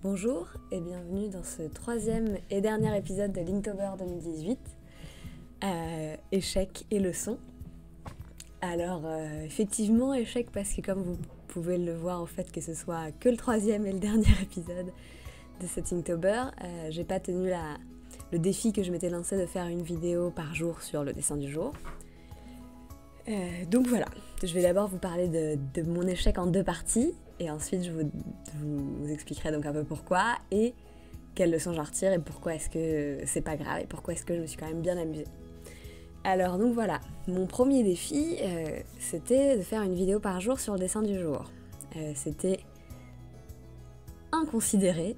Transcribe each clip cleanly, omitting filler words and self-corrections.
Bonjour et bienvenue dans ce troisième et dernier épisode de Linktober 2018, échecs et leçons. Alors effectivement échec parce que comme vous pouvez le voir au fait que ce soit que le troisième et le dernier épisode de cet Linktober, j'ai pas tenu le défi que je m'étais lancé de faire une vidéo par jour sur le dessin du jour. Donc voilà, je vais d'abord vous parler de mon échec en deux parties et ensuite je vous expliquerai donc un peu pourquoi et quelles leçons j'en retire et pourquoi est-ce que c'est pas grave et pourquoi est-ce que je me suis quand même bien amusée. Alors donc voilà, mon premier défi c'était de faire une vidéo par jour sur le dessin du jour. C'était inconsidéré.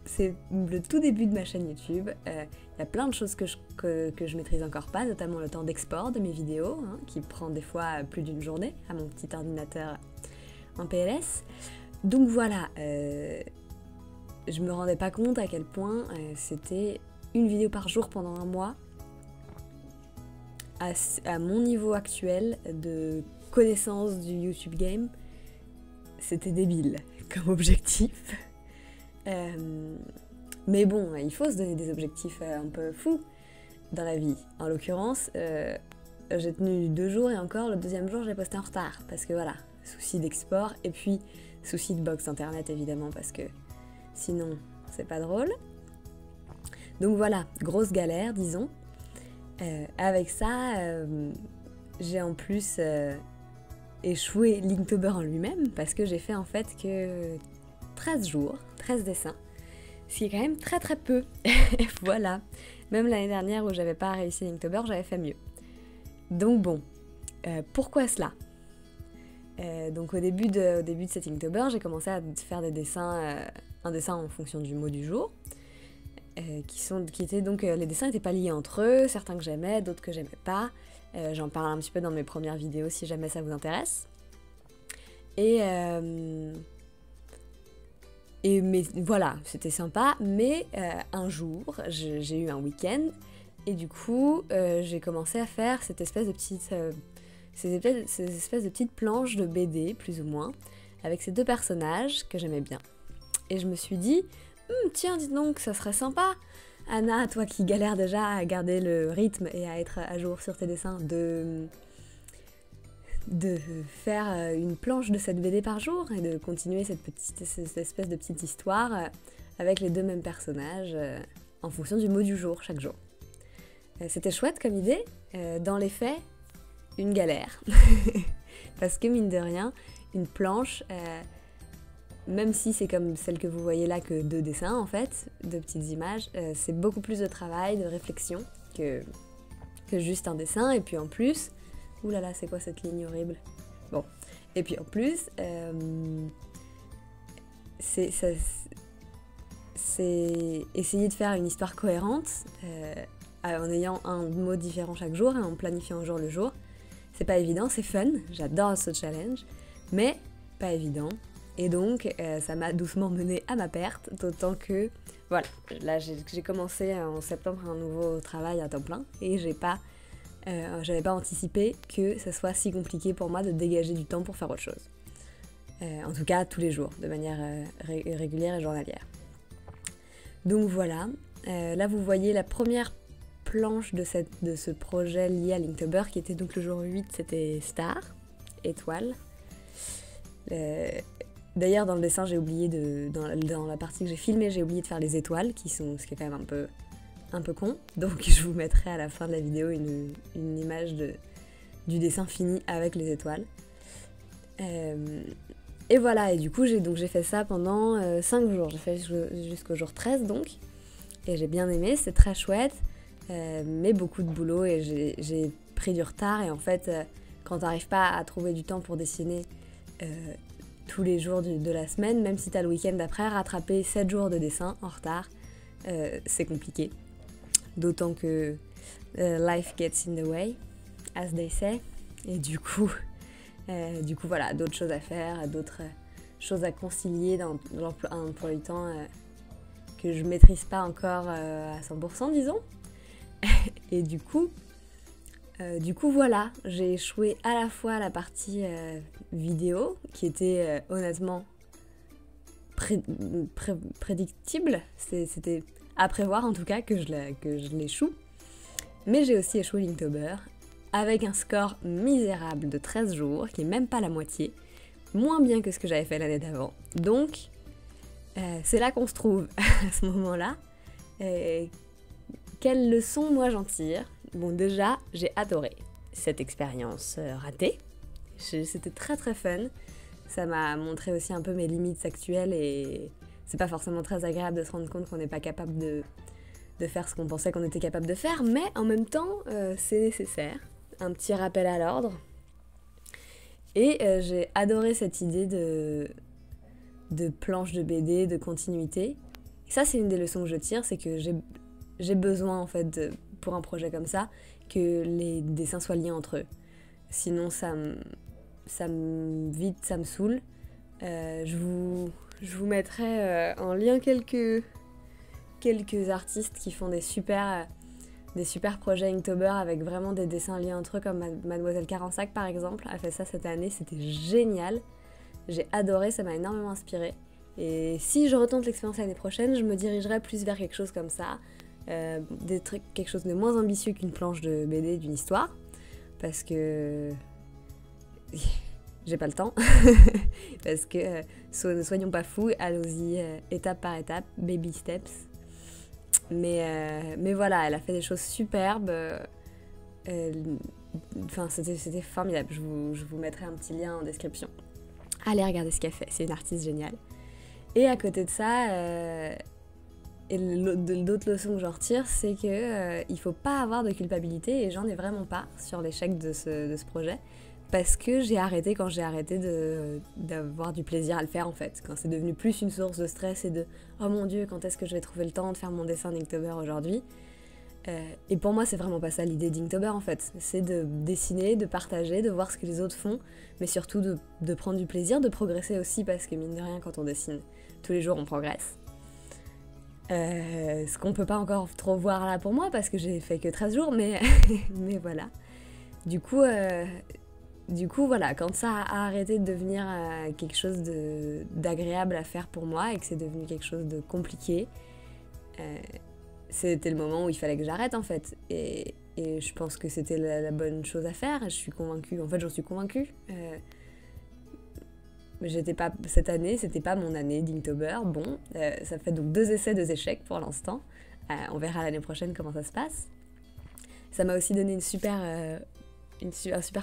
C'est le tout début de ma chaîne YouTube. Il y a plein de choses que je maîtrise encore pas, notamment le temps d'export de mes vidéos, qui prend des fois plus d'une journée à mon petit ordinateur en PLS. Donc voilà, je me rendais pas compte à quel point c'était une vidéo par jour pendant un mois. À mon niveau actuel de connaissance du YouTube Game, c'était débile comme objectif. Mais bon, il faut se donner des objectifs un peu fous dans la vie. En l'occurrence, j'ai tenu 2 jours et encore le deuxième jour j'ai posté en retard parce que voilà, souci d'export et puis souci de box internet évidemment parce que sinon c'est pas drôle. Donc voilà, grosse galère disons. Avec ça, j'ai en plus échoué Linktober en lui-même parce que j'ai fait en fait que 13 jours, 13 dessins, ce qui est quand même très très peu. Voilà, même l'année dernière où j'avais pas réussi Linktober, j'avais fait mieux. Donc bon, pourquoi cela ? Donc au début de cet Linktober, j'ai commencé à faire des dessins, un dessin en fonction du mot du jour, qui étaient donc, les dessins n'étaient pas liés entre eux, certains que j'aimais, d'autres que j'aimais pas. J'en parle un petit peu dans mes premières vidéos si jamais ça vous intéresse. Mais voilà, c'était sympa, mais un jour, j'ai eu un week-end, et du coup, j'ai commencé à faire cette espèce de ces espèces de petites planches de BD, plus ou moins, avec ces 2 personnages que j'aimais bien. Et je me suis dit, tiens, dis donc, ça serait sympa, Anna, toi qui galères déjà à garder le rythme et à être à jour sur tes dessins, de faire une planche de cette BD par jour et de continuer cette espèce de petite histoire avec les 2 mêmes personnages en fonction du mot du jour, chaque jour. C'était chouette comme idée, dans les faits, une galère. Parce que mine de rien, une planche, même si c'est comme celle que vous voyez là que 2 dessins en fait, 2 petites images, c'est beaucoup plus de travail, de réflexion que juste un dessin. Et puis en plus, oulala, c'est quoi cette ligne horrible ? Bon, et puis en plus, c'est essayer de faire une histoire cohérente en ayant un mot différent chaque jour et en planifiant un jour le jour. C'est pas évident, c'est fun, j'adore ce challenge, mais pas évident. Et donc, ça m'a doucement menée à ma perte, d'autant que, voilà, là j'ai commencé en septembre un nouveau travail à temps plein et j'avais pas anticipé que ça soit si compliqué pour moi de dégager du temps pour faire autre chose. En tout cas, tous les jours, de manière régulière et journalière. Donc voilà, là vous voyez la première planche de ce projet lié à Linktober qui était donc le jour 8, c'était Star, étoile. D'ailleurs dans le dessin j'ai oublié dans la partie que j'ai filmée, j'ai oublié de faire les étoiles, ce qui est quand même un peu con, donc je vous mettrai à la fin de la vidéo une image du dessin fini avec les étoiles. Et voilà, et du coup j'ai fait ça pendant 5 jours, j'ai fait jusqu'au jour 13 donc, et j'ai bien aimé, c'est très chouette, mais beaucoup de boulot et j'ai pris du retard. Et en fait, quand t'arrives pas à trouver du temps pour dessiner tous les jours de la semaine, même si t'as le week-end d'après, rattraper 7 jours de dessin en retard, c'est compliqué. D'autant que life gets in the way, as they say. Et du coup voilà, d'autres choses à faire, d'autres choses à concilier dans un emploi du temps que je maîtrise pas encore à 100%, disons. Et du coup voilà, j'ai échoué à la fois la partie vidéo, qui était honnêtement prédictible, c'était à prévoir en tout cas que je l'échoue. Mais j'ai aussi échoué Linktober avec un score misérable de 13 jours, qui est même pas la moitié, moins bien que ce que j'avais fait l'année d'avant. Donc, c'est là qu'on se trouve à ce moment-là. Quelle leçon moi j'en tire? Bon, déjà, j'ai adoré cette expérience ratée. C'était très très fun. Ça m'a montré aussi un peu mes limites actuelles et c'est pas forcément très agréable de se rendre compte qu'on n'est pas capable de faire ce qu'on pensait qu'on était capable de faire, mais en même temps, c'est nécessaire. Un petit rappel à l'ordre. Et j'ai adoré cette idée de planche de BD, de continuité. Et ça, c'est une des leçons que je tire, c'est que j'ai besoin, en fait, pour un projet comme ça, que les dessins soient liés entre eux. Sinon, ça me saoule. Je vous mettrai en lien quelques artistes qui font des super projets Inktober avec vraiment des dessins liés entre eux, comme Mademoiselle Carensac par exemple a fait ça cette année, c'était génial. J'ai adoré, ça m'a énormément inspiré. Et si je retente l'expérience l'année prochaine, je me dirigerai plus vers quelque chose comme ça, quelque chose de moins ambitieux qu'une planche de BD d'une histoire, parce que j'ai pas le temps, parce que ne soyons pas fous, allons-y étape par étape, baby steps. Mais voilà, elle a fait des choses superbes. Enfin, c'était formidable. Je vous mettrai un petit lien en description. Allez regarder ce qu'elle fait, c'est une artiste géniale. Et à côté de ça, d'autres leçons que j'en retire, c'est que il faut pas avoir de culpabilité, et j'en ai vraiment pas sur l'échec de ce projet, parce que j'ai arrêté quand j'ai arrêté d'avoir du plaisir à le faire en fait. Quand c'est devenu plus une source de stress et de « Oh mon Dieu, quand est-ce que je vais trouver le temps de faire mon dessin d'Inktober aujourd'hui ?» Et pour moi, c'est vraiment pas ça l'idée d'Inktober en fait. C'est de dessiner, de partager, de voir ce que les autres font, mais surtout de prendre du plaisir, de progresser aussi, parce que mine de rien, quand on dessine, tous les jours on progresse. Ce qu'on peut pas encore trop voir là pour moi, parce que j'ai fait que 13 jours, mais voilà. Du coup, voilà, quand ça a arrêté de devenir quelque chose d'agréable à faire pour moi et que c'est devenu quelque chose de compliqué, c'était le moment où il fallait que j'arrête en fait. Et je pense que c'était la bonne chose à faire. Je suis convaincue, en fait j'en suis convaincue. Cette année, c'était pas mon année d'Inktober. Bon, ça fait donc 2 essais, 2 échecs pour l'instant. On verra l'année prochaine comment ça se passe. Ça m'a aussi donné un super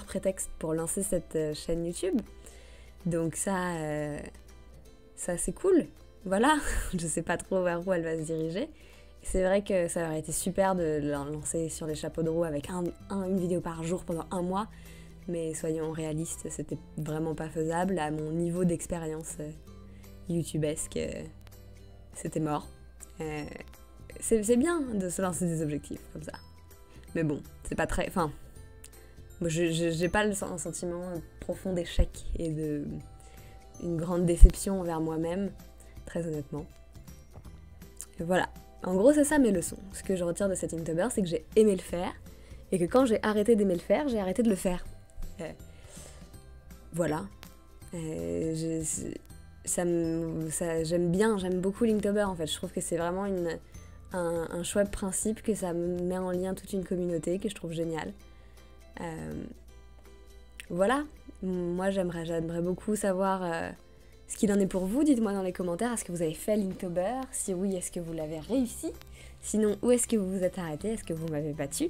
prétexte pour lancer cette chaîne YouTube. Donc ça c'est cool. Voilà, je sais pas trop vers où elle va se diriger. C'est vrai que ça aurait été super de la lancer sur les chapeaux de roue avec une vidéo par jour pendant 1 mois. Mais soyons réalistes, c'était vraiment pas faisable. À mon niveau d'expérience youtubesque, c'était mort. C'est bien de se lancer des objectifs comme ça. Mais bon, c'est pas très... Enfin, j'ai pas un sentiment profond d'échec et une grande déception envers moi-même, très honnêtement. Et voilà. En gros, c'est ça mes leçons. Ce que je retire de cet Inktober, c'est que j'ai aimé le faire, et que quand j'ai arrêté d'aimer le faire, j'ai arrêté de le faire. Voilà. J'aime beaucoup Linktober en fait. Je trouve que c'est vraiment un chouette principe, que ça met en lien toute une communauté, que je trouve génial. Voilà. Moi, j'aimerais beaucoup savoir ce qu'il en est pour vous. Dites-moi dans les commentaires, est-ce que vous avez fait Linktober? Si oui, est-ce que vous l'avez réussi? Sinon, où est-ce que vous vous êtes arrêté? Est-ce que vous m'avez battu?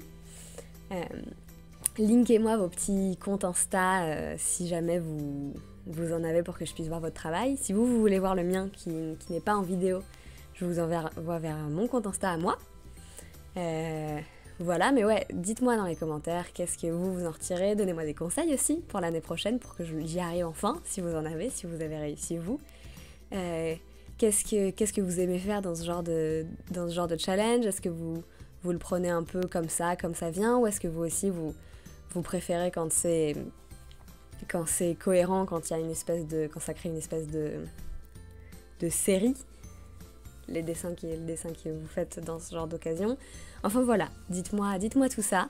Linkez-moi vos petits comptes Insta si jamais vous en avez, pour que je puisse voir votre travail. Si vous voulez voir le mien qui n'est pas en vidéo, je vous envoie vers mon compte Insta à moi. Voilà, mais ouais, dites-moi dans les commentaires qu'est-ce que vous en retirez. Donnez-moi des conseils aussi pour l'année prochaine, pour que j'y arrive enfin, si vous en avez, si vous avez réussi vous. Qu'est-ce que vous aimez faire dans ce genre de challenge? Est-ce que vous le prenez un peu comme ça vient, ou est-ce que vous aussi vous préférez quand c'est cohérent, quand ça crée une espèce de série, le dessin que vous faites dans ce genre d'occasion. Enfin voilà, dites-moi tout ça.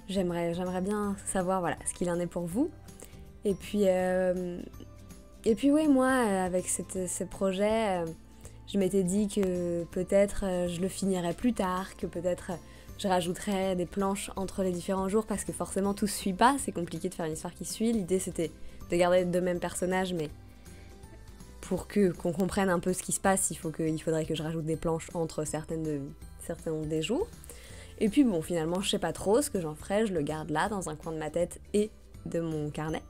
J'aimerais bien savoir, voilà, ce qu'il en est pour vous. Et puis Et puis oui, moi, avec ce projet, je m'étais dit que peut-être je le finirais plus tard, que peut-être je rajouterais des planches entre les différents jours, parce que forcément tout se suit pas, c'est compliqué de faire une histoire qui suit. L'idée c'était de garder les deux mêmes personnages, mais pour qu'on comprenne un peu ce qui se passe, il faudrait que je rajoute des planches entre certains des jours. Et puis bon, finalement, je sais pas trop ce que j'en ferai, je le garde là, dans un coin de ma tête et de mon carnet.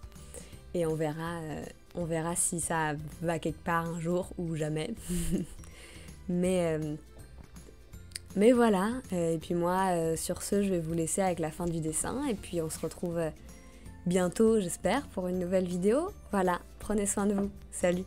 Et on verra si ça va quelque part un jour ou jamais. Mais voilà, et puis moi, sur ce, je vais vous laisser avec la fin du dessin, et puis on se retrouve bientôt, j'espère, pour une nouvelle vidéo. Voilà, prenez soin de vous, salut!